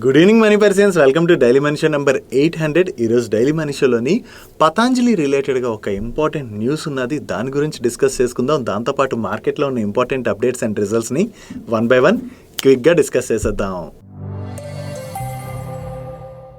Good evening money persons, welcome to daily money show number 800. ఈరోజు daily money షోలోని Patanjali రిలేటెడ్గా ఒక important news ఉన్నది, దాని గురించి డిస్కస్ చేసుకుందాం. దాంతోపాటు మార్కెట్లో ఉన్న ఇంపార్టెంట్ అప్డేట్స్ అండ్ రిజల్ట్స్ని వన్ బై వన్ క్విక్గా డిస్కస్ చేసేద్దాం.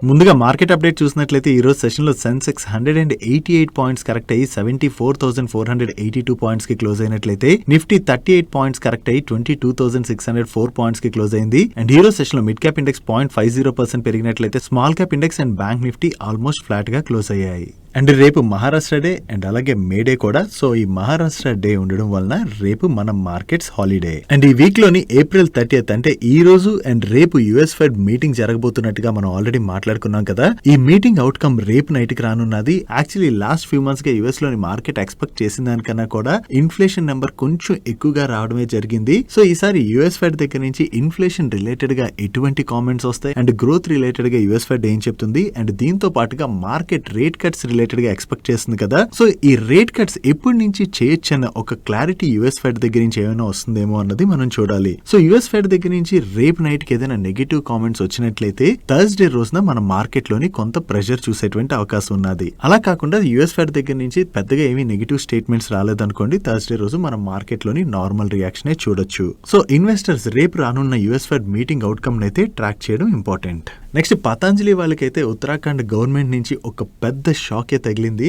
ముందుగా మార్కెట్ అప్డేట్ చూసినట్లయితే ఈరోజు సెషన్లో సెన్సెక్స్ 188 పాయింట్స్ కరెక్ట్ అయ్యి 74,482 పాయింట్స్ కి క్లోజ్ అయినట్లయితే నిఫ్టీ 38 పాయింట్స్ కరెక్ట్ అయ్యి 22,604 పాయింట్స్ కి క్లోజ్ అయింది. అండ్ ఈరోజు సెషన్ లో మిడ్ క్యాప్ ఇండెక్స్ 0.50% పెరిగినట్లయితే small cap index and bank Nifty almost flat గా క్లోజ్ అయ్యాయి. అండ్ రేపు మహారాష్ట్ర డే అండ్ అలాగే మేడే కూడా. సో ఈ మహారాష్ట్ర డే ఉండడం వలన రేపు మన మార్కెట్స్ హాలిడే. అండ్ ఈ వీక్ లోని April 30th అంటే ఈ రోజు అండ్ రేపు యుఎస్ ఫెడ్ మీటింగ్ జరగబోతున్నట్టుగా మనం ఆల్రెడీ మాట్లాడుకున్నాం కదా. ఈ మీటింగ్ అవుట్కమ్ రేపు నైట్ కి రానున్నది. యాక్చువల్లీ లాస్ట్ ఫ్యూ మంత్స్ గా యుఎస్ లోని మార్కెట్ ఎక్స్పెక్ట్ చేసిన దానికన్నా కూడా ఇన్ఫ్లేషన్ నెంబర్ కొంచెం ఎక్కువగా రావడమే జరిగింది. సో ఈసారి యుఎస్ ఫెడ్ దగ్గర నుంచి ఇన్ఫ్లేషన్ రిలేటెడ్ గా ఎటువంటి కామెంట్స్ వస్తాయి అండ్ గ్రోత్ రిలేటెడ్ గా యుఎస్ ఫెడ్ ఏం చెప్తుంది అండ్ దీంతో పాటుగా మార్కెట్ రేట్ కట్స్ రిలేటెడ్ గా ఎక్స్పెక్ట్ చేస్తుంది కదా. సో ఈ రేట్ కట్స్ ఎప్పటి నుంచి చేయొచ్చన్న ఒక క్లారిటీ యుఎస్ ఫెడ్ దగ్గర నుంచి ఏమైనా వస్తుందేమో అన్నది మనం చూడాలి. సో యుఎస్ ఫెడ్ దగ్గర నుంచి రేపు నైట్ కి ఏదైనా నెగటివ్ కామెంట్స్ వచ్చినట్లయితే థర్స్డే రోజున మన మార్కెట్ లోని కొంత ప్రెషర్ చూసేటువంటి అవకాశం ఉన్నది. అలా కాకుండా యుఎస్ ఫెడ్ దగ్గర నుంచి పెద్దగా ఏమీ నెగటివ్ స్టేట్మెంట్స్ రాలేదనుకోండి, థర్స్డే రోజు మనం మార్కెట్ లోని నార్మల్ రియాక్షన్ చూడొచ్చు. సో ఇన్వెస్టర్స్ రేపు రానున్న యుఎస్ ఫెడ్ మీటింగ్ అవుట్కమ్ అయితే ట్రాక్ చేయడం ఇంపార్టెంట్. నెక్స్ట్ పతాంజలి వాళ్ళకైతే ఉత్తరాఖండ్ గవర్నమెంట్ నుంచి ఒక పెద్ద షాకే తగిలింది.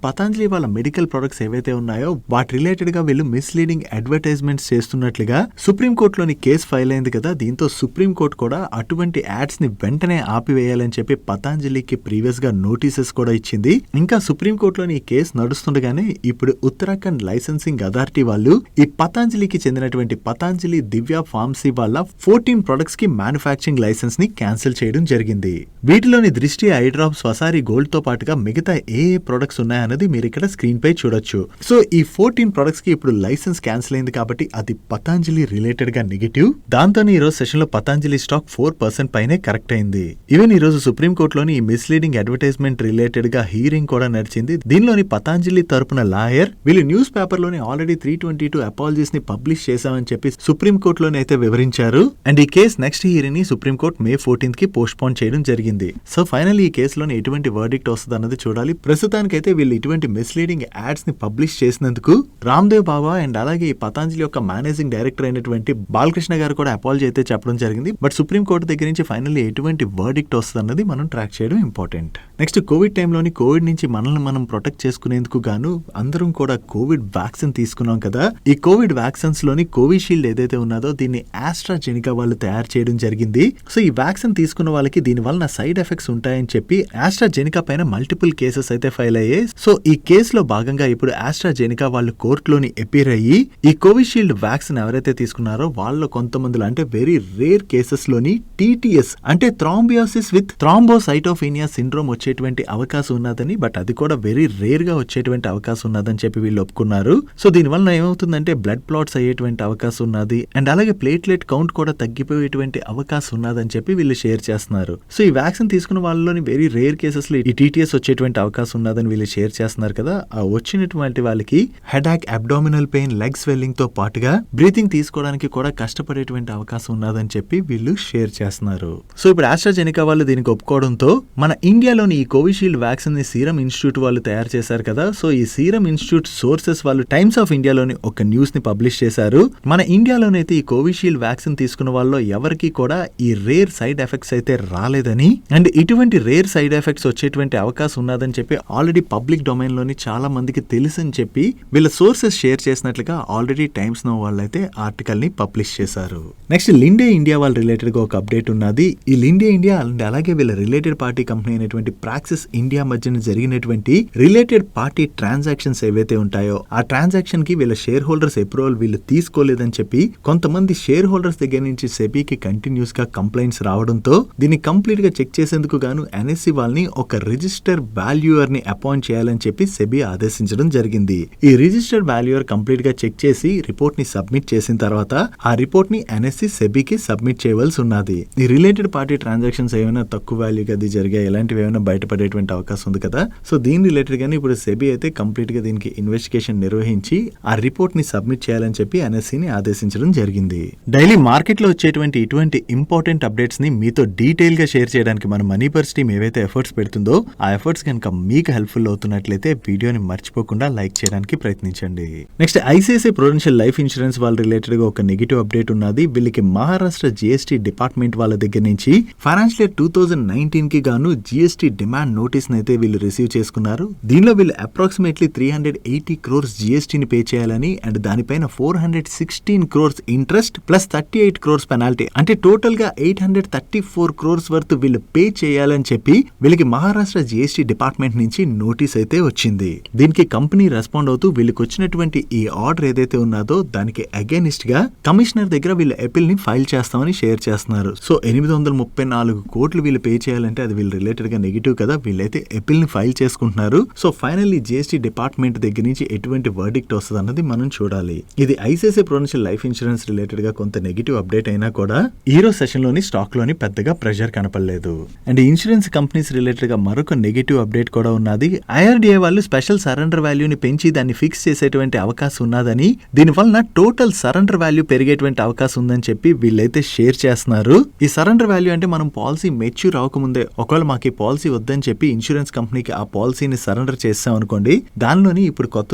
పతాంజలి వాళ్ళ మెడికల్ ప్రొడక్ట్స్ ఏవైతే ఉన్నాయో వాటి రిలేటెడ్ గా వీళ్ళు మిస్లీడింగ్ అడ్వర్టైజ్మెంట్స్ చేస్తున్నట్లుగా సుప్రీం కోర్టులోని కేసు ఫైల్ అయింది కదా. దీంతో సుప్రీం కోర్టు కూడా అటువంటి యాడ్స్ ని వెంటనే ఆపివేయాలని చెప్పి పతాంజలికి ప్రీవియస్ గా నోటీసెస్ కూడా ఇచ్చింది. ఇంకా సుప్రీం కోర్టులోని ఈ కేసు నడుస్తుండగానే ఇప్పుడు ఉత్తరాఖండ్ లైసెన్సింగ్ అథారిటీ వాళ్ళు ఈ పతాంజలికి చెందినటువంటి పతాంజలి దివ్య ఫార్మసీ వాళ్ళ 14 ప్రొడక్ట్స్ కి మ్యానుఫ్యాక్చరింగ్ లైసెన్స్ ని క్యాన్సిల్ చేయడం జరిగింది. వీటిలోని దృష్టి ఐ డ్రాప్స్ వసారి గోల్డ్ తో పాటుగా మిగతా ఏ ప్రొడక్ట్స్ ఉన్నాయన్నది మీరు ఇక్కడ స్క్రీన్ పై చూడొచ్చు. సో ఈ 14 ప్రొడక్ట్స్ కి ఇప్పుడు లైసెన్స్ క్యాన్సిల్ అయింది కాబట్టి అది పతాంజలి రిలేటెడ్ గా నెగటివ్. దాంతోనే ఈ రోజు సెషన్ లో పతాంజలి స్టాక్ 4% పైనే కరెక్ట్ అయింది. ఈవెన్ ఈ రోజు సుప్రీం కోర్టులోని ఈ మిస్లీడింగ్ అడ్వర్టైజ్మెంట్ రిలేటెడ్ గా హీరింగ్ కూడా నడిచింది. దీనిలోని పతాంజలి తరపున లాయర్ వీళ్ళు న్యూస్ పేపర్ లోని ఆల్రెడీ 322 అపాలజీస్ ని పబ్లిష్ చేశామని చెప్పి సుప్రీం కోర్టులోనే అయితే వివరించారు. అండ్ ఈ కేసు నెక్స్ట్ హియరింగ్ ని సుప్రీం కోర్టు May 14th కి పోస్ట్ పోన్ చేయడం జరిగింది. సో ఫైనల్ ఈ కేసులోని ఎటువంటి వర్డిక్ట్ వస్తుంది అన్నది చూడాలి. ప్రస్తుతానికైతే వీళ్ళు ఇటువంటి మిస్లీడింగ్ యాడ్స్ ని పబ్లిష్ చేసినందుకు రామ్దేవ్ బాబా అండ్ అలాగే ఈ పతాంజలి యొక్క మేనేజింగ్ డైరెక్టర్ అయినటువంటి బాలకృష్ణ గారు కూడా అపాలజీ అయితే చెప్పడం జరిగింది. బట్ సుప్రీం కోర్టు దగ్గర నుంచి ఫైనల్లీ ఎటువంటి వర్డిక్ట్ వస్తుంది అన్నది మనం ట్రాక్ చేయడం ఇంపార్టెంట్. నెక్స్ట్ కోవిడ్ టైంలోని కోవిడ్ నుంచి మనల్ని మనం ప్రొటెక్ట్ చేసుకునేందుకు గాను అందరం కూడా కోవిడ్ వ్యాక్సిన్ తీసుకున్నాం కదా. ఈ కోవిడ్ వ్యాక్సిన్స్ లోని కోవిషీల్డ్ ఏదైతే ఉన్నదో దీన్ని ఆస్ట్రాజెనికా వాళ్ళు తయారు చేయడం జరిగింది. సో ఈ వ్యాక్సిన్ తీసుకున్న వాళ్ళకి దీని వలన సైడ్ ఎఫెక్ట్స్ ఉంటాయని చెప్పి ఆస్ట్రాజెనికా పైన మల్టిపుల్ కేసెస్ అయితే ఫైల్ అయ్యాయి. సో ఈ కేసులో భాగంగా ఇప్పుడు ఆస్ట్రాజెనికా వాళ్ళు కోర్టులోని అపీర్ అయ్యి ఈ కోవిషీల్డ్ వ్యాక్సిన్ ఎవరైతే తీసుకున్నారో వాళ్ళు కొంతమందిలో అంటే వెరీ రేర్ కేసెస్ లోని TTS అంటే థ్రాంబియోసిస్ విత్ థ్రాంబోసైటోఫీనియా సిండ్రోమ్ వచ్చేటువంటి అవకాశం ఉన్నదని, బట్ అది కూడా వెరీ రేర్ గా వచ్చేటువంటి అవకాశం ఉన్నదని చెప్పి వీళ్ళు ఒప్పుకున్నారు. సో దీని వలన ఏమవుతుందంటే బ్లడ్ క్లాట్స్ అయ్యేటువంటి అవకాశం ఉన్నది అండ్ అలాగే ప్లేట్లెట్ కౌంట్ కూడా తగ్గిపోయేటువంటి అవకాశం ఉన్నదని చెప్పి వీళ్ళు షేర్ చేస్తున్నారు. సో ఈ వ్యాక్సిన్ తీసుకున్న వాళ్ళలోని వెరీ రేర్ కేసెస్ లో ఈ TTS వచ్చేటువంటి అవకాశం ఉన్నదని వీళ్ళు షేర్ చేస్తున్నారు కదా. ఆ వచ్చినటువంటి వాళ్ళకి headache, abdominal pain, leg swelling తో పాటుగా బ్రీతింగ్ తీసుకోవడానికి కూడా కష్టపడేటువంటి అవకాశం ఉన్నదని చెప్పి వీళ్ళు షేర్ చేస్తున్నారు. సో ఇప్పుడు ఆస్ట్రాజెనికా వాళ్ళు దీనికి ఒప్పుకోవడంతో మన ఇండియాలోని ఈ కోవిషీల్డ్ వ్యాక్సిన్ ని సీరం ఇన్స్టిట్యూట్ వాళ్ళు తయారు చేశారు కదా. సో ఈ సీరం ఇన్స్టిట్యూట్ సోర్సెస్ వాళ్ళు టైమ్స్ ఆఫ్ ఇండియాలోని ఒక న్యూస్ ని పబ్లిష్ చేశారు. మన ఇండియాలోనైతే ఈ కోవిషీల్డ్ వ్యాక్సిన్ తీసుకున్న వాళ్ళలో ఎవరికి కూడా ఈ రేర్ సైడ్ ఎఫెక్ట్స్ అయితే రాలేదని అండ్ ఇటువంటి రేర్ సైడ్ ఎఫెక్ట్స్ వచ్చేటువంటి అవకాశం ఉన్నదని చెప్పి ఆల్రెడీ పబ్లిక్ డొమైన్ లోని చాలా మందికి తెలుసని చెప్పి వీళ్ళ సోర్సెస్ షేర్ చేసినట్లుగా ఆల్రెడీ టైమ్స్ నౌ వాళ్ళైతే ఆర్టికల్ ని పబ్లిష్ చేశారు. నెక్స్ట్ లిండే ఇండియా వాళ్ళ రిలేటెడ్ గా ఒక అప్డేట్ ఉన్నది. ఈ లిండే ఇండియా అండ్ అలాగే వీళ్ళ రిలేటెడ్ పార్టీ కంపెనీ అయినటువంటి ప్రాక్సిస్ ఇండియా మధ్యన జరిగినటువంటి రిలేటెడ్ పార్టీ ట్రాన్సాక్షన్స్ ఏవైతే ఉంటాయో ఆ ట్రాన్సాక్షన్ కి వీళ్ళ షేర్ హోల్డర్స్ అప్రూవల్ వీళ్ళు తీసుకోలేదని చెప్పి కొంతమంది షేర్ హోల్డర్స్ దగ్గర నుంచి సెబీకి కంటిన్యూస్ గా కంప్లైంట్స్ రావడంతో దీన్ని కంప్లీట్ గా చెక్ చేసేందుకు గాను NSE వాళ్ళని ఒక రిజిస్టర్ వాల్యూయర్ ని అపాయింట్ చేయాలని చెప్పి సెబీ ఆదేశించడం జరిగింది. ఈ రిజిస్టర్ వాల్యూయర్ కంప్లీట్ గా చెక్ చేసి రిపోర్ట్ ని సబ్మిట్ చేసిన తర్వాత ఆ రిపోర్ట్ ని NSE సెబీకి సబ్మిట్ చేయవలసి ఉన్నది. ఈ రిలేటెడ్ పార్టీ ట్రాన్సాక్షన్స్ ఏమైనా తక్కువ వాల్యూ గది జరిగాయి, ఇలాంటివి ఏమైనా బయటపడేటువంటి అవకాశం ఉంది కదా. సో దీని రిలేటెడ్ గానీ ఇప్పుడు సెబీ అయితే కంప్లీట్ గా దీనికి ఇన్వెస్టిగేషన్ నిర్వహించి ఆ రిపోర్ట్ ని సబ్మిట్ చేయాలని చెప్పి ఎన్ఎస్సిని ఆదేశించడం జరిగింది. డైలీ మార్కెట్ లో వచ్చేటువంటి ఇటువంటి ఇంపార్టెంట్ అప్డేట్స్ ని మీతో డీటెయిల్ గా షేర్ చేయడానికి మన మనీ పర్స్ టీమ్ ఏవైతే ఎఫర్ట్స్ పెడుతుందో ఆ ఎఫర్ట్స్ కనుక మీకు హెల్ప్ఫుల్ అవుతున్నట్లయితే వీడియోని మర్చిపోకుండా లైక్ చేయడానికి ప్రయత్నించండి. Next ICICI Prudential life insurance వాళ్ళ రిలేటెడ్ గా ఒక నెగిటివ్ అప్డేట్ ఉన్నది. వీళ్ళకి మహారాష్ట్ర జిఎస్టీ డిపార్ట్మెంట్ వాళ్ళ దగ్గర నుంచి ఫైనాన్షియల్ ఇయర్ 2019 కి గాను జిఎస్టీ డిమాండ్ నోటీస్ అయితే వీళ్ళు రిసీవ్ చేసుకున్నారు. దీనిలో వీళ్ళు అప్రాక్సిమేట్లీ 380 crores జిఎస్టీని పే చేయాలని అండ్ దానిపైన 416 crores interest plus 38 crores penalty అంటే టోటల్ గా 834 crores వర్త్ వీళ్ళు పే చేయాలని చెప్పి వీళ్ళకి మహారాష్ట్ర జిఎస్టీ డిపార్ట్మెంట్ నుంచి నోటీస్ అయితే వచ్చింది. దీనికి కంపెనీ రెస్పాండ్ అవుతూ వీళ్ళకి వచ్చినటువంటి ఈ ఆర్డర్ ఏదైతే ఉన్నదో దానికి అగైనిస్ట్ గా కమిషనర్ దగ్గర వీళ్ళు అపీల్ ని ఫైల్ చేస్తామని షేర్ చేస్తున్నారు. సో 834 కోట్లు వీళ్ళు పే చేయాలంటే అది వీళ్ళు రిలేటెడ్ గా నెగిటివ్ కదా. వీళ్ళైతే అపీల్ ని ఫైల్ చేసుకుంటున్నారు. సో ఫైనల్లీ జిఎస్టీ డిపార్ట్మెంట్ దగ్గర నుంచి ఎటువంటి వర్డిక్ట్ వస్తుంది అన్నది మనం చూడాలి. ఇది ICICI Prudential life insurance related గా కొంత నెగిటివ్ అప్డేట్ అయినా కూడా ఈ రోజు సెషన్ లోని స్టాక్ లోని పెద్దగా ప్రెషర్ కనపడలేదు. అండ్ ఇన్సూరెన్స్ కంపెనీస్ రిలేటెడ్ గా మరొక నెగిటివ్ అప్డేట్ కూడా ఉన్నది. ఐఆర్డిఏ వాళ్ళు స్పెషల్ సరెండర్ వాల్యూని పెంచి దాన్ని ఫిక్స్ చేసేటువంటి అవకాశం ఉన్నదని, దీనివల్ల టోటల్ సరెండర్ వాల్యూ పెరిగేటువంటి అవకాశం ఉందని చెప్పి వీళ్ళైతే షేర్ చేస్తున్నారు. ఈ సరెండర్ వాల్యూ అంటే మనం పాలసీ మెచ్యూర్ అవ్వకముందే ఒకవేళ మాకు ఈ పాలసీ వద్దని చెప్పి ఇన్సూరెన్స్ కంపెనీకి ఆ పాలసీని సరెండర్ చేస్తాం అనుకోండి, దానిలోని ఇప్పుడు కొత్త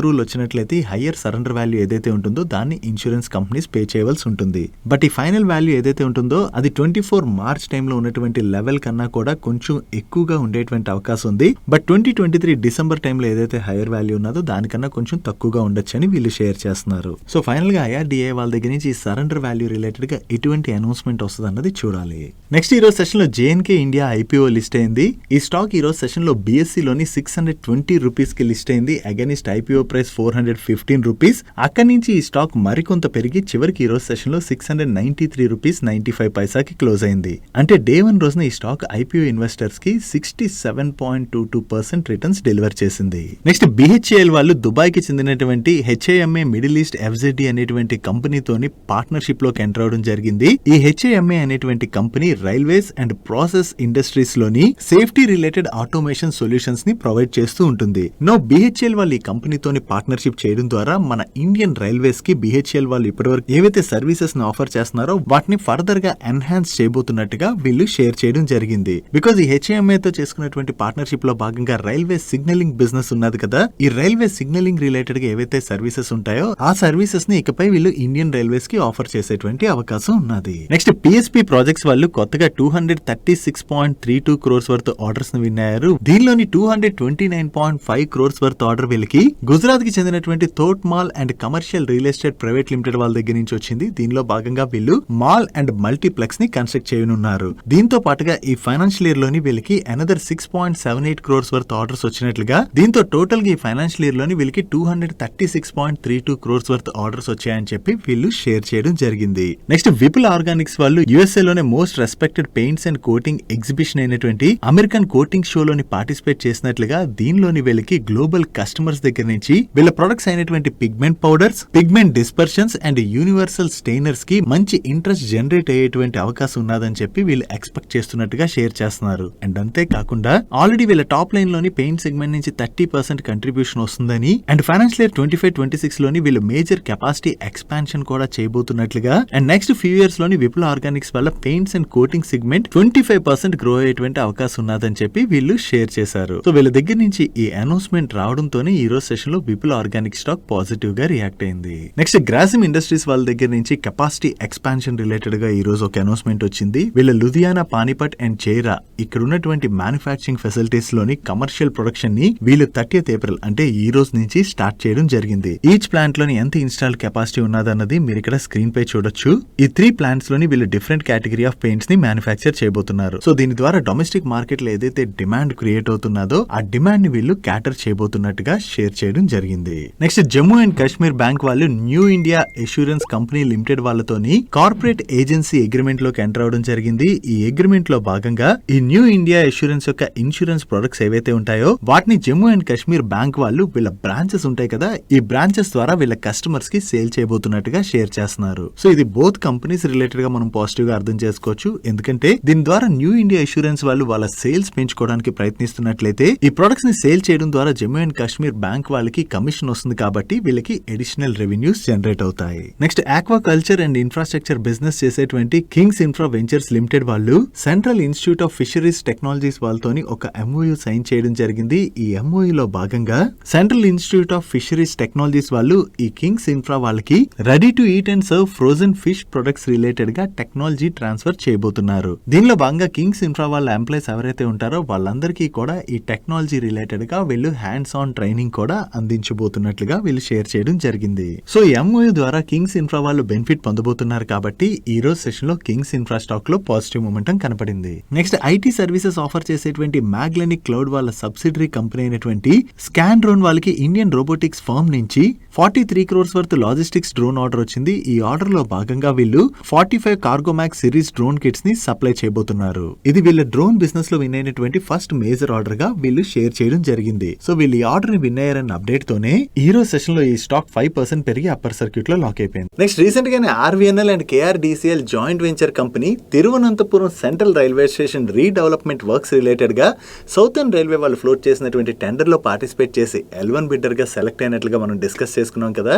రూల్ వచ్చినట్లయితే హయ్యర్ సరెండర్ వాల్యూ ఏదైతే ఉంటుందో దాన్ని ఇన్సూరెన్స్ కంపెనీస్ పే చేయవలసి ఉంటుంది. బట్ ఈ ఫైనల్ వాల్యూ ఏదైతే ఉంటుందో అది 24 మార్చ్ టైంలో ఉన్నటువంటి లెవెల్ కన్నా కూడా కొంచెం ఎక్కువగా ఉండేటువంటి అవకాశం ఉంది. బట్ 2023 డిసెంబర్ టైంలో ఏదైతే హైయర్ వాల్యూ ఉన్నదో దానికన్నా కొంచెం తక్కువగా ఉండొచ్చని వీళ్ళు షేర్ చేస్తున్నారు. సో ఫైనల్ గా ఐఆర్డిఏ వాళ్ళ దగ్గర నుంచి సరెండర్ వాల్యూ రిలేటెడ్ గా ఎటువంటి అనౌన్స్మెంట్ వస్తుంది అన్నది చూడాలి. నెక్స్ట్ ఈ రోజు సెషన్ లో జేఎన్కే ఇండియా ఐపీఓ లిస్ట్ అయింది. ఈ స్టాక్ ఈ రోజు సెషన్ లో బిఎస్సి లోని 620 రూపీస్ కి లిస్ట్ అయింది. Against IPO price 415 rupees. అక్కడి నుంచి ఈ స్టాక్ మరికొంత పెరిగి చివరికి ఈ రోజు సెషన్ లో 693 రూపీస్ 95 పైసాకి క్లోజ్ అయింది. అంటే డే 1 రోజున ఈ స్టాక్ ఐపీఓ ఇన్వెస్టర్స్ కి 67.22% రిటర్న్స్ డెలివర్ చేసింది. నెక్స్ట్ బిహెచ్ఏఎల్ వాళ్ళు దుబాయ్ కి చెందినటువంటి హెచ్ఏఎంఏ మిడిల్ ఈస్ట్ ఎఫ్జెడ్డి అనేటువంటి కంపెనీతోని పార్ట్నర్షిప్ లోకి ఎంటర్ అవడం జరిగింది. ఈ హెచ్ఏఎంఏ అనేటువంటి company railways and process industries లోని సేఫ్టీ రిలేటెడ్ ఆటోమేషన్ సొల్యూషన్స్ ని ప్రొవైడ్ చేస్తూ ఉంటుంది. బిహెచ్ఎల్ వాళ్ళు ఈ కంపెనీతోని పార్ట్నర్షిప్ చేయడం ద్వారా మన ఇండియన్ రైల్వేస్ కి బిహెచ్ఎల్ వాళ్ళు ఇప్పటివరకు ఏవైతే సర్వీసెస్ ని ఆఫర్ చేస్తున్నారో వాటిని ఫర్దర్ గా ఎన్హాన్స్ చేయబోతున్నట్టుగా వీళ్ళు షేర్ చేయడం జరిగింది. బికాజ్ ఈ హెచ్ఏఎంఏ తో చేసుకున్నటువంటి పార్ట్నర్షిప్ లో భాగంగా రైల్వే సిగ్నలింగ్ బిజినెస్ ఉన్నది కదా. ఈ రైల్వే సిగ్నలింగ్ రిలేటెడ్ గా ఏవైతే సర్వీసెస్ ఉంటాయో ఆ సర్వీసెస్ ని ఇకపై వీళ్ళు ఇండియన్ రైల్వేస్ కి ఆఫర్ చేసేటువంటి అవకాశం ఉన్నది. నెక్స్ట్ పిఎస్పి ప్రాజెక్ట్స్ వాళ్ళు కొత్తగా 236.32 crores వర్త్ ఆర్డర్స్ ని విన్నారు. దీనిలోని 229.5 crores వర్త్ ఆర్డర్ వీళ్ళకి గుజరాత్ కి చెందినటువంటి తోట్ mall and commercial real estate private limited వాళ్ళ దగ్గర నుంచి వచ్చింది. దీనిలో భాగంగా వీళ్ళు మాల్ అండ్ మల్టీప్లెక్స్ ని కన్స్ట్రక్ట్ చేయనున్నారు. దీంతో పాటుగా ఈ ఫైనాన్షియల్ ఇయర్ లోని వీళ్ళకి అనదర్ 6.78 crores వర్త్ ఆర్డర్స్ వచ్చినట్లుగా దీంతో టోటల్ గా ఈ ఫైనాన్షియల్ ఇయర్ లోని వీళ్ళకి 236.32 crores వర్త్ ఆర్డర్స్ వచ్చాయని చెప్పి వీళ్ళు షేర్ చేయడం జరిగింది. నెక్స్ట్ విపుల్ ఆర్గానిక్స్ వాళ్ళు యుఎస్ఏ లోనే most respected paints and coating exhibition అయినటువంటి అమెరికన్ కోటింగ్ షోలోని పార్టిసిపేట్ చేసినట్లుగా దీనిలోని వీళ్ళకి గ్లోబల్ కస్టమర్స్ దగ్గర నుంచి వీళ్ళ ప్రొడక్ట్స్ అయినటువంటి pigment powders, pigment dispersions and universal stainers కి మంచి ఇంట్రెస్ట్ జనరేట్ అయ్యేటువంటి అవకాశం ఉన్నదని చెప్పి వీళ్ళు ఎక్స్పెక్ట్ చేస్తున్నట్టుగా షేర్ చేస్తున్నారు. అండ్ అంతేకాకుండా ఆల్రెడీ వీళ్ళ టాప్ లైన్ లోని పెయింట్ సెగ్మెంట్ నుంచి 30% కంట్రిబ్యూషన్ వస్తుందని అండ్ ఫైనాన్షియల్ ఇయర్ 25-26 లోని వీళ్ళు మేజర్ కెపాసిటీ ఎక్స్పాన్షన్ కూడా చేయబోతున్నట్లుగా అండ్ నెక్స్ట్ ఫ్యూ ఇయర్స్ లోని విపుల్ ఆర్గానిక్స్ వల్ల paints and coating segment 25% grow అయ్యేటువంటి అవకాశం ఉన్నదని చెప్పి వీళ్ళు షేర్ చేశారు. సో వీళ్ళ దగ్గర నుంచి ఈ అనౌన్స్మెంట్ రావడంతోనే ఈ రోజు సెషన్ లో విపుల్ ఆర్గానిక్ స్టాక్ పాజిటివ్ గా రియాక్ట్ అయింది. నెక్స్ట్ గ్రాసిమ్ ఇండస్ట్రీస్ వాళ్ళ దగ్గర నుంచి కెపాసిటీ ఎక్స్పాన్షన్ రిలేటెడ్ గా ఈ రోజు ఒక అనౌన్స్మెంట్ వచ్చింది. వీళ్ళ లుధియానా, పానిపట్ అండ్ చైరా ఇక్కడ ఉన్నటువంటి మ్యానుఫ్యాక్చరింగ్ ఫెసిలిటీస్ లోని కమర్షియల్ ప్రొడక్షన్ ని వీళ్ళు 30th ఏప్రిల్ అంటే ఈ రోజు నుంచి స్టార్ట్ చేయడం జరిగింది. ఈచ్ ప్లాంట్ లోని ఎంత ఇన్స్టాల్ కెపాసిటీ ఉన్నదన్నది మీరు ఇక్కడ స్క్రీన్ పై చూడొచ్చు. ఈ 3 ప్లాంట్స్ లోని వీళ్ళు డిఫరెంట్ కేటగిరీ ఆఫ్ పెయింట్స్ ని మ్యానుఫ్యాక్చర్ చేయబోతున్నారు. సో దీని ద్వారా డొమెస్టిక్ మార్కెట్ లో ఏదైతే డిమాండ్ క్రియేట్ అవుతున్నదో ఆ డిమాండ్ ని వీళ్ళు క్యాటర్ చేయబోతున్నట్టుగా షేర్ చేయడం జరిగింది. Next Jammu and Kashmir bank వాళ్ళు New India Assurance company limited వాళ్ళతోని కార్పొరేట్ ఏజెన్సీ అగ్రిమెంట్ లోకి ఎంటర్ అవడం జరిగింది. ఈ అగ్రిమెంట్ లో భాగంగా ఈ న్యూ ఇండియా ఎష్యూరెన్స్ యొక్క ఇన్సూరెన్స్ ప్రొడక్ట్స్ ఏవైతే ఉంటాయో వాటిని జమ్మూ అండ్ కాశ్మీర్ బ్యాంక్ వాళ్ళు వీళ్ళ బ్రాంచెస్ ఉంటాయి కదా, ఈ బ్రాంచెస్ ద్వారా వీళ్ళ కస్టమర్స్ కి సేల్ చేయబోతున్నట్టుగా షేర్ చేస్తున్నారు. సో ఇది బోత్ కంపెనీస్ రిలేటెడ్ గా మనం పాజిటివ్ గా అర్థం చేసుకోవచ్చు. ఎందుకంటే దీని ద్వారా న్యూ ఇండియా ఇన్సూరెన్స్ వాళ్ళు వాళ్ళ సేల్స్ పెంచుకు పెంచుకోవడానికి ప్రయత్నిస్తున్నట్లయితే ఈ ప్రొడక్ట్స్ ని సేల్ చేయడం ద్వారా జమ్మూ అండ్ కాశ్మీర్ బ్యాంక్ వాళ్ళకి కమిషన్ వస్తుంది కాబట్టి వీళ్ళకి అడిషనల్ రెవెన్యూస్ జనరేట్ అవుతాయి. Next aqua culture and infrastructure business చేసేటువంటి కింగ్స్ ఇన్ఫ్రా వెంచర్స్ లిమిటెడ్ వాళ్ళు central institute of fisheries technologies వాళ్ళతోని ఒక MOU సైన్ చేయడం జరిగింది. ఈ MOU లో భాగంగా central institute of fisheries technologies వాళ్ళు ఈ కింగ్స్ ఇన్ఫ్రా వాళ్ళకి ready to eat and serve frozen fish products related గా టెక్నాలజీ ట్రాన్స్ఫర్ చేయబోతున్నారు. దీనిలో భాగంగా కింగ్స్ ఇన్ఫ్రా వాళ్ళ ఎంప్లాయీస్ ఎవరైతే ఉంటారో వాళ్ళందరికీ కూడా ఈ టెక్నాలజీ రిలేటెడ్ గా వీళ్ళు హ్యాండ్స్ ఆన్ ట్రైనింగ్ కూడా అందించబోతున్నట్లుగా వీళ్ళు షేర్ చేయడం జరిగింది. సో ఈ MOU ద్వారా కింగ్స్ ఇన్ఫ్రా వాళ్ళు బెనిఫిట్ పొందబోతున్నారు కాబట్టి ఈ రోజు సెషన్ లో కింగ్స్ ఇన్ఫ్రా స్టాక్ లో పాజిటివ్ మొమెంటం కనపడింది. నెక్స్ట్ ఐటీ సర్వీసెస్ ఆఫర్ చేసేటువంటి మ్యాగ్లెనిక్ క్లౌడ్ వాళ్ళ సబ్సిడరీ కంపెనీ అయినటువంటి స్కాన్ డ్రోన్ వాళ్ళకి ఇండియన్ రోబోటిక్స్ ఫర్మ్ నుంచి 43 crores worth logistics drone order వచ్చింది. ఈ ఆర్డర్ లో భాగంగా వీళ్ళు 45 కార్గోమాక్స్ సిరీస్ డ్రోన్ కిట్స్ ని సప్లై చేయబోతున్నారు. ఇది వీళ్ళ డ్రోన్ బిజినెస్ లో విన్ అయినటువంటి ఫస్ట్ మేజర్ ఆర్డర్ గా వీళ్ళు షేర్ చేయడం జరిగింది. సో వీళ్ళు ఈ ఆర్డర్ ని విన్ అయ్యారన్న అప్డేట్ తోనే ఈ రోజు సెషన్ లో ఈ స్టాక్ 5% పెరిగి అప్పర్ సర్క్యూట్ లో లాక్ అయిపోయింది. నెక్స్ట్ రీసెంట్ గానే RVNL and KRDCL joint venture company Thiruvananthapuram central railway station redevelopment works related గా సౌతర్న్ రైల్వే వాళ్ళు ఫ్లోట్ చేసినటువంటి టెండర్ లో పార్టిసిపేట్ చేసి L1 బిడ్డర్ గా సెలెక్ట్ అయినట్లుగా మనం డిస్కస్ చేసుకున్నాం కదా.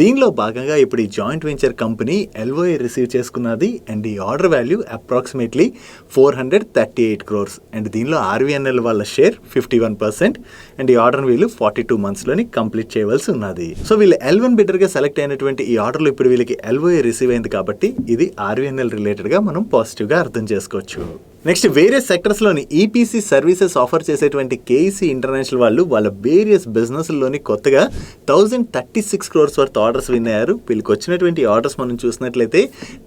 దీనిలో భాగంగా ఇప్పుడు ఈ joint venture company LOA receive చేసుకున్నది అండ్ ఈ order value approximately 438 crores and దీనిలో RVNL వాళ్ళ షేర్ 51% అండ్ ఈ ఆర్డర్ వీళ్ళు 42 months లోని కంప్లీట్ చేయవలసి ఉన్నది. సో వీళ్ళు L1 బిడ్డర్ గా సెలెక్ట్ అయినటువంటి ఈ ఆర్డర్ లో ఇప్పుడు వీళ్ళకి LOA రిసీవ్ అయింది కాబట్టి ఇది RVNL రిలేటెడ్ గా మనం పాజిటివ్ గా అర్థం చేసుకోవచ్చు. నెక్స్ట్ వేరే సెక్టర్స్ లోని EPC సర్వీసెస్ ఆఫర్ చేసేటువంటి KEC ఇంటర్నేషనల్ వాళ్ళు వాళ్ళ వేరియస్ బిజినెస్ లోని కొత్తగా 1036 crores వర్త్ ఆర్డర్స్ విన్ అయ్యారు. వీళ్ళకి వచ్చినటువంటి ఆర్డర్స్ మనం చూసినట్లయితే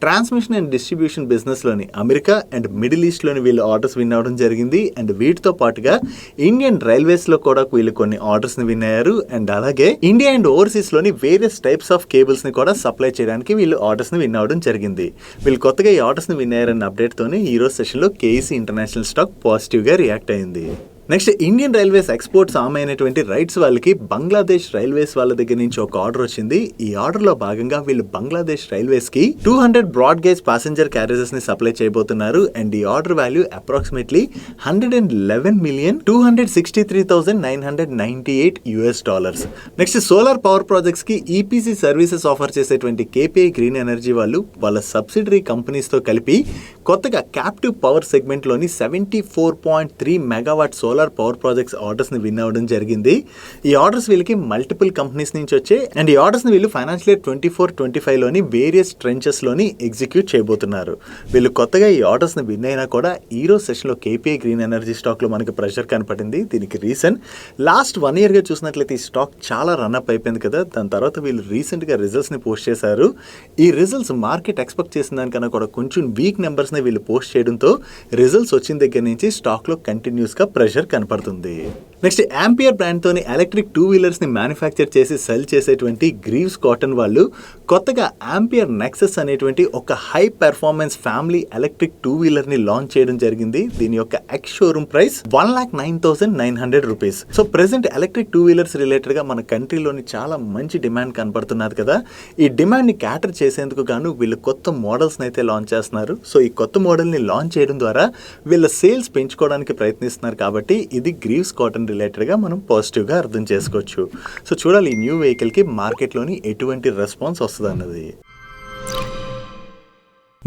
ట్రాన్స్మిషన్ అండ్ డిస్ట్రిబ్యూషన్ బిజినెస్ లోని అమెరికా అండ్ మిడిల్ ఈస్ట్ లోని వీళ్ళు ఆర్డర్స్ విన్ అవడం జరిగింది. అండ్ వీటితో పాటుగా ఇండియన్ రైల్వేస్ లో కూడా వీళ్ళు కొన్ని ఆర్డర్స్ ని విన్ అయ్యారు. అండ్ అలాగే ఇండియా అండ్ ఓవర్సీస్ లోని వేరియస్ టైప్స్ ఆఫ్ కేబుల్స్ ని కూడా సప్లై చేయడానికి వీళ్ళు ఆర్డర్స్ ని విన్ అవడం జరిగింది. వీళ్ళు కొత్తగా ఈ ఆర్డర్స్ ని విన్ అయ్యారన్న అప్డేట్ తోనే ఈ రోజు సెషన్ లో KEC ఇంటర్నేషనల్ స్టాక్ పాజిటివ్ గా రియాక్ట్ అయింది. నెక్స్ట్ ఇండియన్ రైల్వేస్ ఎక్స్పోర్ట్స్ ఆమె అయినటువంటి రైట్స్ వాళ్ళకి బంగ్లాదేశ్ రైల్వేస్ వాళ్ళ దగ్గర నుంచి ఒక ఆర్డర్ వచ్చింది. ఈ ఆర్డర్ లో భాగంగా వీళ్ళు బంగ్లాదేశ్ రైల్వేస్ కి 200 బ్రాడ్ గేజ్ ప్యాసింజర్ క్యారేజెస్ ని సప్లై చేయబోతున్నారు. అండ్ ఈ order value approximately $111,263,998 next solar power projects కి EPC సర్వీసెస్ ఆఫర్ చేసేటువంటి KPI గ్రీన్ ఎనర్జీ వాళ్ళు వాళ్ళ సబ్సిడరీ కంపెనీస్ తో కలిపి కొత్తగా క్యాప్టివ్ పవర్ సెగ్మెంట్ లోని 74.3 megawatt solar power projects orders ని విన్ అవ్వడం జరిగింది. ఈ ఆర్డర్స్ వీళ్ళకి మల్టిపుల్ కంపెనీస్ నుంచి వచ్చాయి అండ్ ఈ ఆర్డర్స్ ని వీళ్ళు ఫైనాన్షియల్ ఇయర్ 24-25 లోని వేరియస్ ట్రెంచెస్ లోని ఎగ్జిక్యూట్ చేయబోతున్నారు. వీళ్ళు కొత్తగా ఈ ఆర్డర్స్ ని విన్ అయినా కూడా ఈ రోజు సెషన్ లో KPI గ్రీన్ ఎనర్జీ స్టాక్ లో మనకి ప్రెషర్ కనపడింది. దీనికి రీజన్ లాస్ట్ 1 year గా చూసినట్లయితే ఈ స్టాక్ చాలా రన్అప్ అయిపోయింది కదా. దాని తర్వాత వీళ్ళు రీసెంట్ గా రిజల్ట్స్ ని పోస్ట్ చేశారు. ఈ రిజల్ట్స్ మార్కెట్ ఎక్స్పెక్ట్ చేసిన దానికన్నా కూడా కొంచెం వీక్ నెంబర్స్ ని వీళ్ళు పోస్ట్ చేయడంతో రిజల్ట్స్ వచ్చిన దగ్గర నుంచి స్టాక్ లో కంటిన్యూస్ గా ప్రెషర్ కనపడుతుంది. నెక్స్ట్ ఆంపియర్ బ్రాండ్ తోని ఎలక్ట్రిక్ 2-wheelers ని మ్యానుఫ్యాక్చర్ చేసి సెల్ చేసేటువంటి గ్రీవ్స్ కాటన్ వాళ్ళు కొత్తగా ఆంపియర్ నెక్సస్ అనేటువంటి ఒక high performance family electric 2-wheeler ని లాంచ్ చేయడం జరిగింది. దీని యొక్క ex showroom price 1,09,900 rupees. So present electric 2-wheelers related గా మన కంట్రీలోని చాలా మంచి డిమాండ్ కనపడుతున్నది కదా. ఈ డిమాండ్ ని క్యాటర్ చేసేందుకు గాను వీళ్ళు కొత్త మోడల్స్ అయితే లాంచ్ చేస్తున్నారు. సో ఈ కొత్త మోడల్ ని లాంచ్ చేయడం ద్వారా వీళ్ళ సేల్స్ పెంచుకోవడానికి ప్రయత్నిస్తున్నారు కాబట్టి ఇది గ్రీవ్స్ కాటన్ రిలేటెడ్ గా మనం పాజిటివ్ గా అర్థం చేసుకోవచ్చు. సో చూడాలి ఈ న్యూ వెహికల్ కి మార్కెట్ లోని ఎటువంటి రెస్పాన్స్ వస్తుంది అన్నది.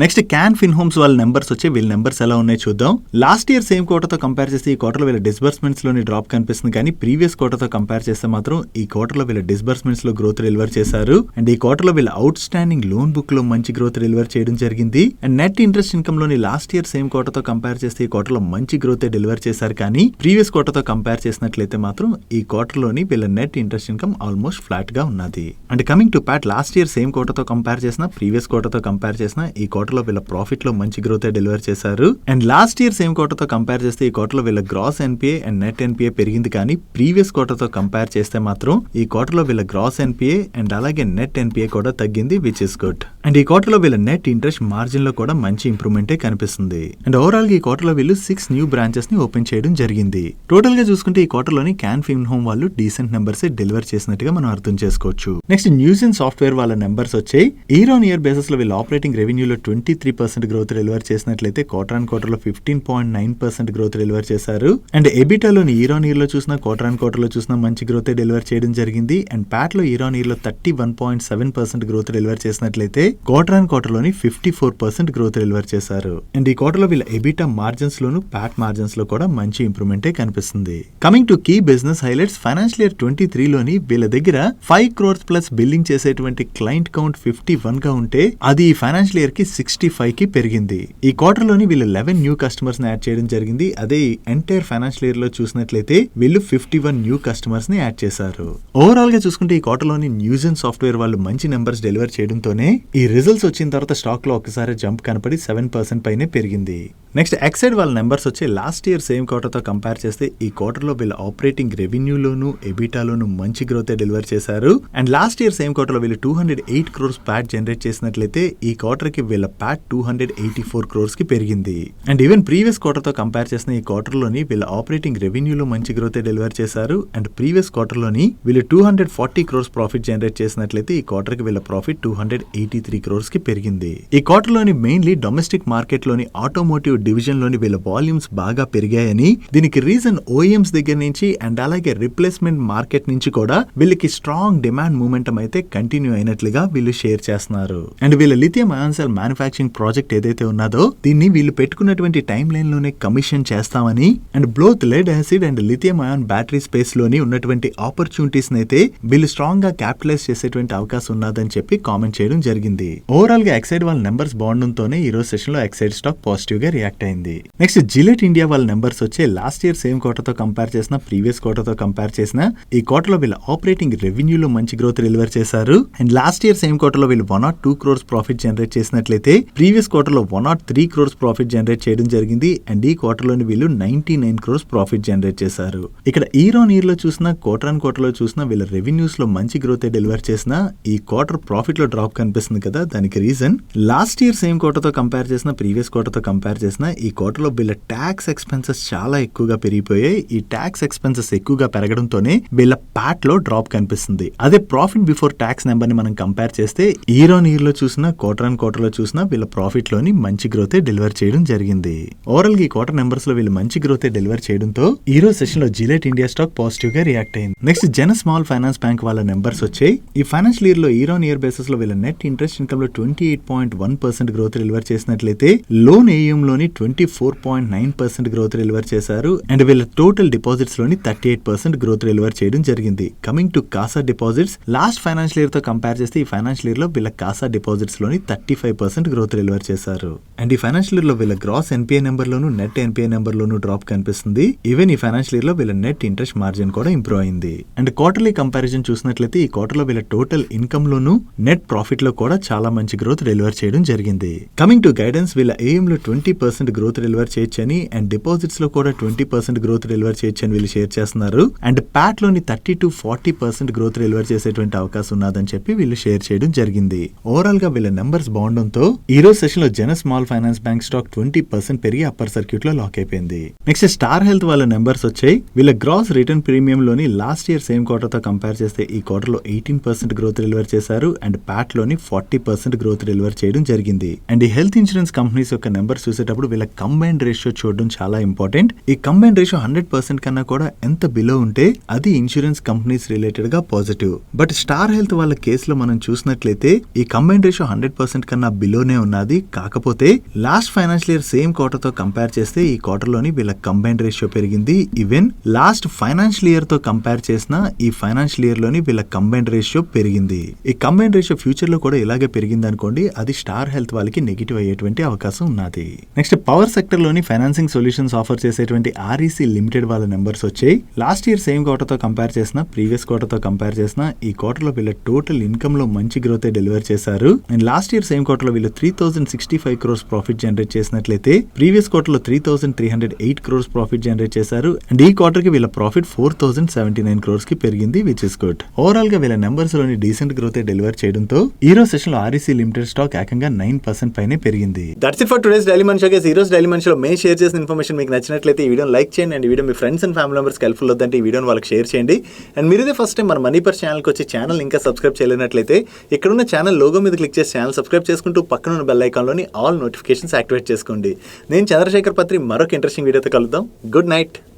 నెక్స్ట్ క్యాన్ ఫిన్ హోమ్స్ వాళ్ళ నెంబర్స్ వచ్చి వీళ్ళ నెంబర్స్ ఎలా ఉన్నాయి చూద్దాం. లాస్ట్ ఇయర్ సేమ్ క్వార్టర్తో కంపేర్ చేస్తే ఈ క్వార్టర్లో వీళ్ళ డిస్బర్స్మెంట్స్ లోని డ్రాప్ కనిపిస్తుంది, కానీ ప్రీవియస్ క్వార్టర్తో కంపేర్ చేస్తే మాత్రం ఈ క్వార్టర్లో వీళ్ళ డిస్బర్స్మెంట్స్ లో గ్రోత్ డెలివర్ చేశారు. అండ్ ఈ క్వార్టర్లో వీళ్ళ అవుట్ స్టాండింగ్ లోన్ బుక్ లో మంచి గ్రోత్ డెలివర్ చేయడం జరిగింది. అండ్ నెట్ ఇంట్రెస్ట్ ఇన్కమ్ లోని లాస్ట్ ఇయర్ సేమ్ క్వార్టర్తో కంపేర్ చేస్తే ఈ క్వార్టర్లో మంచి గ్రోత్ డెలివర్ చేశారు, కానీ ప్రీవియస్ క్వార్టర్తో కంపేర్ చేసినట్లయితే మాత్రం ఈ క్వార్టర్లోని వీళ్ళ net interest income almost flat గా ఉన్నది. And coming to PAT last year same క్వార్టర్తో కంపేర్ చేసిన ప్రీవియస్ క్వార్టర్తో కంపేర్ చేసిన ఈ క్వార్టర్లో వీళ్ళ ప్రాఫిట్ లో మంచి గ్రోత్ డెలివర్ చేశారు. And last year same quarter తో కంపేర్ చేస్తే ఈ క్వార్టర్ లో వీళ్ళ gross NPA and net NPA పెరిగింది, కానీ ప్రీవియస్ క్వార్టర్ తో కంపేర్ చేస్తే మాత్రం ఈ క్వార్టర్ లో వీళ్ళ గ్రాస్ ఎన్పిఏ అండ్ అలాగే నెట్ ఎన్పిఏ కూడా తగ్గింది, విచ్ ఇస్ గుడ్. అండ్ ఈ క్వార్టర్ లో వీళ్ళ నెట్ ఇంట్రెస్ట్ మార్జిన్ లో కూడా మంచి ఇంప్రూవ్మెంటే కనిపిస్తుంది. అండ్ ఓవరాల్ గా ఈ క్వార్టర్ లో వీళ్ళు 6 న్యూ బ్రాంచెస్ ని ఓపెన్ చేయడం జరిగింది. టోటల్ గా చూసుకుంటే ఈ క్వార్టర్ లోని క్యాన్ ఫిన్ హోమ్ వాళ్ళు డీసెంట్ నెంబర్స్ డెలివర్ చేసినట్టుగా మనం అర్థం చేసుకోవచ్చు. నెక్స్ట్ న్యూజెన్ సాఫ్ట్వేర్ వాళ్ళ నెంబర్స్ వచ్చాయి. ఇయర్ ఆన్ ఇయర్ బేసిస్ లో వీళ్ళ ఆపరేటింగ్ రెవెన్యూలో 23% గ్రోత్ డెలివర్ చేసినట్లయితే క్వార్టర్ ఆన్ క్వార్టర్ లో 15.9% గ్రోత్ డెలివర్ చేశారు. అండ్ ఎబిటాలోని ఇయర్ ఆన్ ఇయర్ లో చూసినా క్వార్టర్ ఆన్ క్వార్టర్ లో చూసినా మంచి గ్రోత్ డెలివర్ చేయడం జరిగింది. అండ్ ప్యాట్ లో ఇయర్ ఆన్ ఇయర్ లో 31.7% గ్రోత్ డెలివర్ చేసినట్లయితే క్వార్టర్ ఆన్ క్వార్టర్ లోని 54% గ్రోత్ డెలివర్ చేశారు. అండ్ ఈ క్వార్టర్ లో వీళ్ళ ఎబిటా మార్జిన్స్ లోను ప్యాట్ మార్జిన్స్ లో కూడా మంచి ఇంప్రూవ్మెంటే కనిపిస్తుంది. Coming to key business highlights, financial year 23 లోని వీళ్ళ దగ్గర 5 crores ప్లస్ బిల్లింగ్ చేసేటువంటి క్లయింట్ కౌంట్ 51 గా ఉంటే అది ఈ ఫైనాన్షియల్ ఇయర్ కి 65 కి పెరిగింది. ఈ క్వార్టర్ లోని వీళ్ళు 11 న్యూ కస్టమర్స్ ని యాడ్ చేయడం జరిగింది. అదే ఎంటైర్ ఫైనాన్షియల్ ఇయర్ లో చూసినట్లయితే వీళ్ళు 51 న్యూ కస్టమర్స్ ని యాడ్ చేశారు. ఓవరాల్ గా చూసుకుంటే ఈ క్వార్టర్ లోని న్యూజెన్ సాఫ్ట్వేర్ వాళ్ళు మంచి నెంబర్స్ డెలివర్ చేయడంతోనే ఈ రిజల్ట్స్ వచ్చిన తర్వాత స్టాక్ లో ఒకసారి జంప్ కనపడి 7% పైనే పెరిగింది. నెక్స్ట్ ఎక్సైడ్ వాళ్ళ నెంబర్స్ వచ్చి లాస్ట్ ఇయర్ సేమ్ క్వార్టర్ తో కంపేర్ చేస్తే ఈ క్వార్టర్ లో వీళ్ళ ఆపరేటింగ్ రెవెన్యూలోను ఎబిటాలోను మంచి గ్రోత్ డెలివర్ చేశారు. And last year same quarter లో వీళ్ళు 208 crores ప్యాట్ జనరేట్ చేసినట్లయితే ఈ క్వార్టర్ కి వీళ్ళ ప్యాట్ 284 crores కి పెరిగింది. అండ్ ఈవెన్ ప్రీవియస్ క్వార్టర్ తో కంపేర్ చేసిన ఈ క్వార్టర్ లోని వీళ్ళ ఆపరేటింగ్ రెవెన్యూలో మంచి గ్రోత్ డెలివర్ చేశారు. అండ్ ప్రీవియస్ క్వార్టర్ లోని వీళ్ళు 240 crores ప్రాఫిట్ జనరేట్ చేసినట్లయితే ఈ క్వార్టర్ కి వీళ్ళ ప్రాఫిట్ 283 crores కి పెరిగింది. ఈ క్వార్టర్ లోని మెయిన్లీ డొమెస్టిక్ మార్కెట్ లోని ఆటోమోటివ్ డివిజన్ లోని వీళ్ళ వాల్యూమ్స్ బాగా పెరిగాయని, దీనికి రీజన్ ఓఎంస్ దగ్గర నుంచి అండ్ అలాగే రిప్లేస్మెంట్ మార్కెట్ నుంచి కూడా వీళ్ళకి స్ట్రాంగ్ డిమాండ్ మూమెంటం అయితే కంటిన్యూ అయినట్లుగా వీళ్ళు షేర్ చేస్తున్నారు. అండ్ వీళ్ళ lithium ion cell manufacturing project ఏదైతే ఉన్నదో దీన్ని వీళ్ళు పెట్టుకున్నటువంటి టైం లైన్ లోనే కమిషన్ చేస్తామని, and both lead acid and lithium ion battery space లోని ఉన్నటువంటి ఆపర్చునిటీస్ అయితే వీళ్ళు స్ట్రాంగ్ గా క్యాపిటలైజ్ చేసేటువంటి అవకాశం ఉన్నదని చెప్పి కామెంట్ చేయడం జరిగింది. ఓవరాల్ గా ఎక్సైడ్ వాళ్ళ నెంబర్స్ బాగుండడంతోనే ఈ రోజు సెషన్ లో ఎక్సైడ్ స్టాక్ పాజిటివ్ గా రియాక్ట్ అయింది. నెక్స్ట్ జిలెట్ ఇండియా వాళ్ళ నెంబర్స్ వచ్చే లాస్ట్ ఇయర్ సేమ్ క్వార్టర్ తో కంపేర్ చేసిన ప్రీవియస్ క్వార్టర్ తో కంపేర్ చేసిన ఈ క్వార్టర్ లో వీళ్ళ ఆపరేటింగ్ రెవెన్యూలో మంచి గ్రోత్ డెలివర్ చేశారు. And last year same quarter లో వీళ్ళు 102 crores ప్రాఫిట్ జనరేట్ చేసినట్లయితే ప్రీవియస్ క్వార్టర్ లో 103 crores ప్రాఫిట్ జనరేట్ చేయడం జరిగింది. అండ్ ఈ క్వార్టర్ లోని వీళ్ళు 99 crores ప్రాఫిట్ జనరేట్ చేశారు. ఇక్కడ ఇయర్ ఆన్ ఇయర్ లో చూసిన క్వార్టర్ ఆన్ క్వార్టర్ లో చూసిన వీళ్ళ రెవెన్యూస్ లో మంచి గ్రోత్ డెలివర్ చేసిన ఈ క్వార్టర్ ప్రాఫిట్ లో డ్రాప్ కనిపిస్తుంది కదా, దానికి reason last year same quarter తో కంపేర్ చేసిన ప్రీవియస్ క్వార్టర్ తో కంపేర్ చేసిన ఈ క్వార్టర్ లో వీళ్ళ ట్యాక్స్ ఎక్స్పెన్సెస్ చాలా ఎక్కువగా పెరిగిపోయాయి. ఈ ట్యాక్స్ ఎక్స్పెన్సెస్ ఎక్కువగా పెరగడంతోనే వీళ్ళ ప్యాట్ లో డ్రాప్ కనిపిస్తుంది. అదే ప్రాఫిట్ బిఫోర్ ట్యాక్స్ నెంబర్ ని మనం కంపేర్ చేస్తే ఇయర్ ఆన్ ఇయర్ లో చూసినా క్వార్టర్ ఆన్ క్వార్టర్ లో చూసినా వీళ్ళ ప్రాఫిట్ లోని మంచి గ్రోత్ డెలివర్ చేయడం జరిగింది. ఓవరాల్ గా ఈ క్వార్టర్ నెంబర్స్ లో వీళ్ళు మంచి గ్రోత్ డెలివర్ చేయడంతో ఈ రోజు సెషన్ లో జిలెట్ ఇండియా స్టాక్ పాజిటివ్ గా రియాక్ట్ అయింది. Next Jana small finance bank వాళ్ళ నెంబర్స్ వచ్చాయి. ఈ ఫైనాన్షియల్ ఇయర్ లో ఇయర్ ఆన్ ఇయర్ బేసిస్ లో వీళ్ళ నెట్ ఇంట్రెస్ట్ ఇన్కమ్ లో 28.1% గ్రోత్ డెలివర్ చేసినట్లయితే లోన్ ఏఎం లోని 24.9% గ్రోత్ డెలివర్ చేశారు. అండ్ వీళ్ళ టోటల్ డిపాజిట్స్ లోని 38% గ్రోత్ డెలివర్ చేయడం జరిగింది. Coming to CASA deposits, last financial year తో కంపేర్ చేస్తే ఈ ఫైనాన్షియల్ ఇయర్ లో వీళ్ళ కాసా డిపాజిట్స్ లోని 35% గ్రోత్ డెలివర్ చేశారు. అండ్ ఈ ఫైనాన్షియల్ ఇయర్ లో వీళ్ళ గ్రాస్ ఎన్పిఏ నెంబర్ లోను నెట్ ఎన్పిఏ నెంబర్ లోను డ్రాప్ కనిపిస్తుంది. ఈవెన్ ఈ ఫైనాన్షియల్ ఇయర్ లో వీళ్ళ నెట్ ఇంట్రెస్ట్ మార్జిన్ కూడా ఇంప్రూవ్ అయింది. అండ్ క్వార్టర్లీ కంపారిజన్ చూసినట్లయితే ఈ క్వార్టర్ లో వీళ్ళ టోటల్ ఇన్కమ్ లోను నెట్ ప్రాఫిట్ లో కూడా చాలా మంచి గ్రోత్ డెలివర్ చేయడం జరిగింది. కమింగ్ టు గైడెన్స్, వీళ్ళ ఏఎం లో 20% గ్రోత్ డెలివర్ చేయొచ్చని అండ్ డిపాజిట్స్ లో కూడా 20% గ్రోత్ డెలివర్ చేయొచ్చని వీళ్ళు షేర్ చేస్తున్నారు. అండ్ ప్యాట్ లోని 30 to 40% గ్రోత్ డెలివర్ చేసేటువంటి అవకాశం ఉన్నదని చెప్పి వీళ్ళు షేర్ చేయడం జరిగింది. ఓవరాల్ గా వీళ్ళ నెంబర్స్ బాగుండడంతో ఈ రోజు సెషన్ లో జన స్మాల్ ఫైనాన్స్ బ్యాంక్ స్టాక్ 20% పెరిగి అప్పర్ సర్క్యూట్ లో లాక్ అయిపోయింది. నెక్స్ట్ స్టార్ హెల్త్ వాళ్ళ నెంబర్స్ వచ్చాయి. వీళ్ళ గ్రాస్ రిటర్న్ ప్రీమియం లోని లాస్ట్ ఇయర్ సేమ్ క్వార్టర్ తో కంపేర్ చేస్తే ఈ క్వార్టర్ లో 18% గ్రోత్ డెలివర్ చేశారు. అండ్ ప్యాట్ లోని 40% గ్రోత్ డెలివర్ చేయడం జరిగింది. అండ్ ఈ హెల్త్ ఇన్సూరెన్స్ కంపెనీస్ యొక్క నెంబర్స్ చూసేటప్పుడు వీళ్ళ కంబైన్డ్ రేషియో చూడడం చాలా ఇంపార్టెంట్. ఈ కంబైన్డ్ రేషియో 100% కన్నా కూడా ఎంత బిలో ఉంటే అది ఇన్సూరెన్స్ కంపెనీస్ రిలేటెడ్ గా పాజిటివ్. బట్ స్టార్ హెల్త్ వాళ్ళ కేసులో మనం చూసినట్లయితే ఈ కంబైన్డ్ రేషియో 100% కన్నా బిలోనే ఉన్నది. కాకపోతే last financial year same quarter తో కంపేర్ చేస్తే ఈ క్వార్టర్ లోని వీళ్ళ కంబైన్డ్ రేషియో పెరిగింది. ఈవెన్ లాస్ట్ ఫైనాన్షియల్ ఇయర్ తో కంపేర్ చేసిన ఈ ఫైనాన్షియల్ ఇయర్ లోని వీళ్ళ కంబైన్డ్ రేషియో పెరిగింది. ఈ కంబైన్డ్ రేషియో ఫ్యూచర్ లో కూడా ఇలాగే పెరిగింది అనుకోండి, అది స్టార్ హెల్త్ వాళ్ళకి నెగిటివ్ అయ్యేటువంటి అవకాశం ఉన్నది. నెక్స్ట్ పవర్ సెక్టర్ లోని ఫైనాన్సింగ్ సొల్యూషన్స్ ఆఫర్ చేసేటువంటి ఆర్ఈసీ లిమిటెడ్ వాళ్ళ నెంబర్స్ వచ్చాయి. లాస్ట్ ఇయర్ సేమ్ క్వార్టర్ తో కంపేర్ చేసిన ప్రీవియస్ క్వార్టర్ తో కంపేర్ చేసిన ఈ క్వార్టర్ లో వీళ్ళ టోటల్ ఇన్కమ్ లో మంచి గ్రోత్ డెలివర్ చేశారు. And last year same quarter లో వీళ్ళు 3065 crores ప్రాఫిట్ జనరేట్ చేసినట్లయితే ప్రీవియస్ క్వార్టర్ లో 3308 crores ప్రాఫిట్ జనరేట్ చేశారు. అండ్ ఈ క్వార్టర్ కి వీళ్ళ ప్రాఫిట్ 4079 crores కి పెరిగింది, విచ్ ఇస్ గుడ్. ఓవరాల్ గా వీళ్ళ నెంబర్స్ లోని డీసెంట్ గ్రోత్ డెలివర్ చేయడంతో ఈ రోజు సెషన్ లో ఆర్ఈసీ లిమిటెడ్ స్టాక్ ఏకంగా 9% పైనే పెరిగింది. That's it for today's daily మనిషి. ఈ రోజు డైలీ మనిషిలో మేము షేర్ చేసిన ఇన్ఫర్మేషన్ మీకు నచ్చినట్లయితే ఈ వీడియోని లైక్ చేయండి అండ్ ఈ video me friends and family మెంబర్స్కి హెల్ప్ఫుల్ అవుతుంటే ఈ వీడియోని వాళ్ళకి షేర్ చేయండి. అండ్ మీరు ఇదే ఫస్ట్ టైం మన మనీ పర్ ఛానల్కి వచ్చి ఛానల్ ఇంకా సబ్స్క్రైబ్ చేయలేనట్లయితే ఇక్కడున్న ఛానల్ లోగో మీద క్లిక్ చేసి ఛానల్ సబ్స్క్రైబ్ చేసుకుంటూ పక్కన ఉన్న బెల్ ఐకాన్లోని ఆల్ నోటిఫికేషన్స్ యాక్టివేట్ చేసుకోండి. నేను చంద్రశేఖర్ పత్రి మరొక ఇంట్రెస్టింగ్ వీడియోతో కలుద్దాం. Good night.